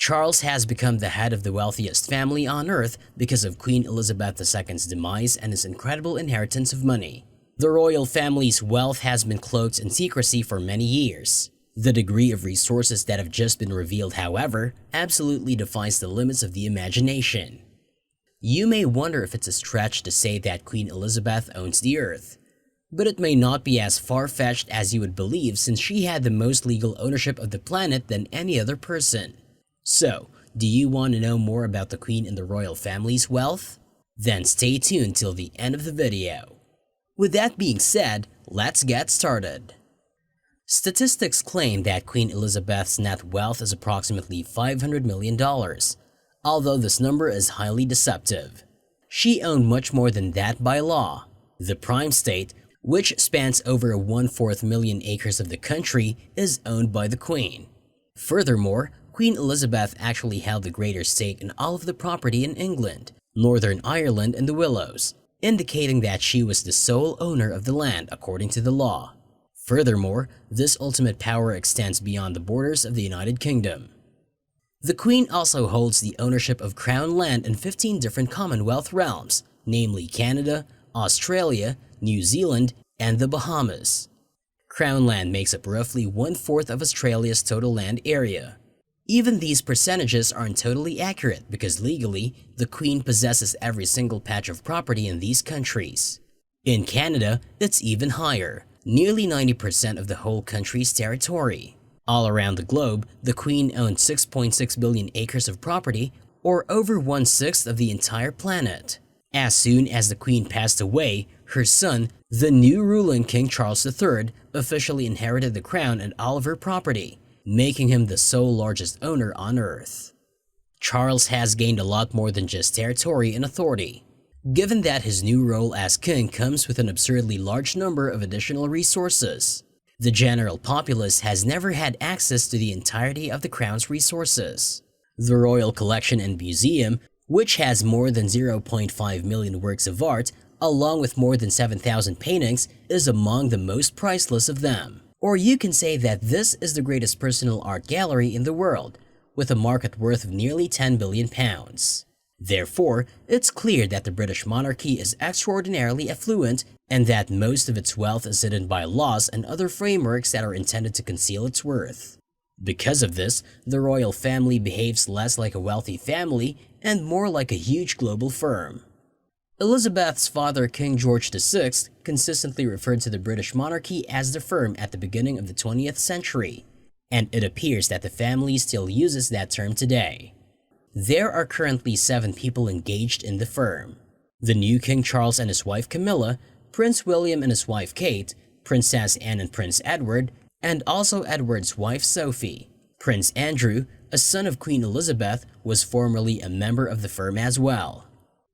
Charles has become the head of the wealthiest family on earth because of Queen Elizabeth II's demise and his incredible inheritance of money. The royal family's wealth has been cloaked in secrecy for many years. The degree of resources that have just been revealed, however, absolutely defies the limits of the imagination. You may wonder if it's a stretch to say that Queen Elizabeth owns the earth, but it may not be as far-fetched as you would believe, since she had the most legal ownership of the planet than any other person. So, do you want to know more about the Queen and the royal family's wealth? Then stay tuned till the end of the video. With that being said, let's get started. Statistics claim that Queen Elizabeth's net wealth is approximately $500 million, although this number is highly deceptive. She owned much more than that by law. The Prime State, which spans over 1/4 million acres of the country, is owned by the Queen. Furthermore, Queen Elizabeth actually held the greater stake in all of the property in England, Northern Ireland, and the Willows, indicating that she was the sole owner of the land according to the law. Furthermore, this ultimate power extends beyond the borders of the United Kingdom. The Queen also holds the ownership of Crown land in 15 different Commonwealth realms, namely Canada, Australia, New Zealand, and the Bahamas. Crown land makes up roughly 1/4 of Australia's total land area. Even these percentages aren't totally accurate because legally, the Queen possesses every single patch of property in these countries. In Canada, it's even higher, nearly 90% of the whole country's territory. All around the globe, the Queen owned 6.6 billion acres of property, or over 1/6 of the entire planet. As soon as the Queen passed away, her son, the new ruling King Charles III, officially inherited the crown and all of her property, making him the sole largest owner on Earth. Charles has gained a lot more than just territory and authority, given that his new role as king comes with an absurdly large number of additional resources. The general populace has never had access to the entirety of the crown's resources. The Royal Collection and Museum, which has more than 0.5 million works of art, along with more than 7,000 paintings, is among the most priceless of them. Or you can say that this is the greatest personal art gallery in the world, with a market worth of nearly £10 billion. Therefore, it's clear that the British monarchy is extraordinarily affluent and that most of its wealth is hidden by laws and other frameworks that are intended to conceal its worth. Because of this, the royal family behaves less like a wealthy family and more like a huge global firm. Elizabeth's father, King George VI, consistently referred to the British monarchy as the firm at the beginning of the 20th century, and it appears that the family still uses that term today. There are currently 7 people engaged in the firm: the new King Charles and his wife Camilla, Prince William and his wife Kate, Princess Anne and Prince Edward, and also Edward's wife Sophie. Prince Andrew, a son of Queen Elizabeth, was formerly a member of the firm as well.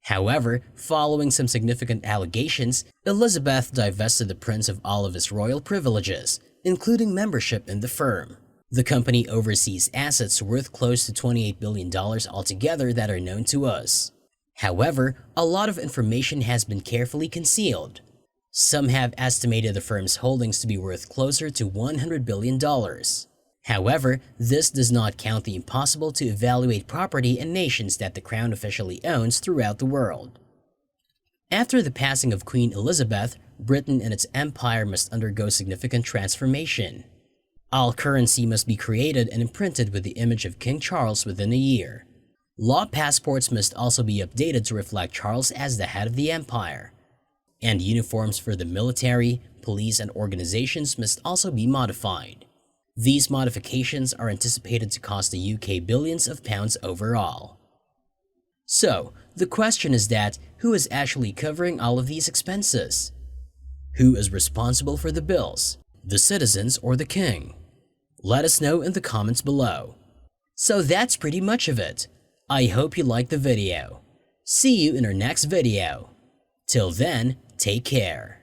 However, following some significant allegations, Elizabeth divested the prince of all of his royal privileges, including membership in the firm. The company oversees assets worth close to $28 billion altogether that are known to us. However, a lot of information has been carefully concealed. Some have estimated the firm's holdings to be worth closer to $100 billion. However, this does not count the impossible to evaluate property and nations that the crown officially owns throughout the world. After the passing of Queen Elizabeth, Britain and its empire must undergo significant transformation. All currency must be created and imprinted with the image of King Charles within a year. Law passports must also be updated to reflect Charles as the head of the empire. And uniforms for the military, police, and organizations must also be modified. These modifications are anticipated to cost the UK billions of pounds overall. So, the question is that, who is actually covering all of these expenses? Who is responsible for the bills? The citizens or the king? Let us know in the comments below. So that's pretty much of it. I hope you liked the video. See you in our next video. Till then, take care.